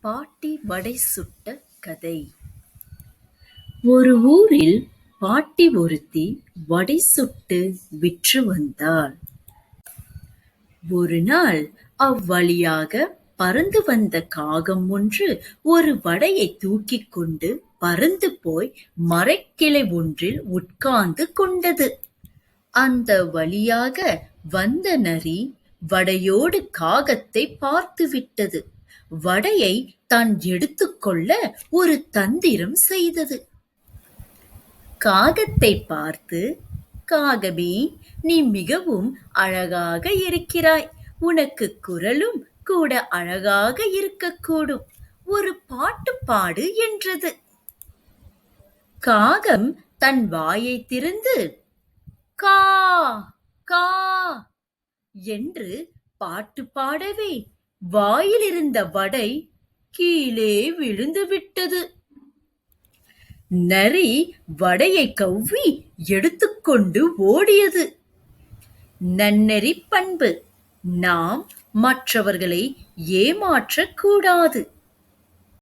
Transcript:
பாட்டி வடை சுட்ட கதை. ஒரு ஊரில் பாட்டி ஒருத்தி வடை சுட்டு விற்று வந்தாள். ஒரு நாள் அவ்வழியாக பறந்து வந்த காகம் ஒன்று ஒரு வடையை தூக்கிக் கொண்டு பறந்து போய் மரக்கிளை ஒன்றில் உட்கார்ந்து கொண்டது. அந்த வழியாக வந்த நரி வடையோடு காகத்தை பார்த்துவிட்டது. வடையை தான் எடுத்துக்கொள்ள ஒரு தந்திரம் செய்தது. காகத்தை பார்த்து, காகமே, நீ மிகவும் அழகாக இருக்கிறாய். உனக்கு குரலும் கூட அழகாக இருக்கக்கூடும். ஒரு பாட்டு பாடு என்றது. காகம் தன் வாயை திறந்து கா கா என்று பாட்டு பாடவே வாயிலிருந்த வடை கீழே விழுந்து விட்டது. நரி வடையை கவ்வி எடுத்துக்கொண்டு ஓடியது. நன்னெறி பண்பு: நாம் மற்றவர்களை ஏமாற்றக் கூடாது.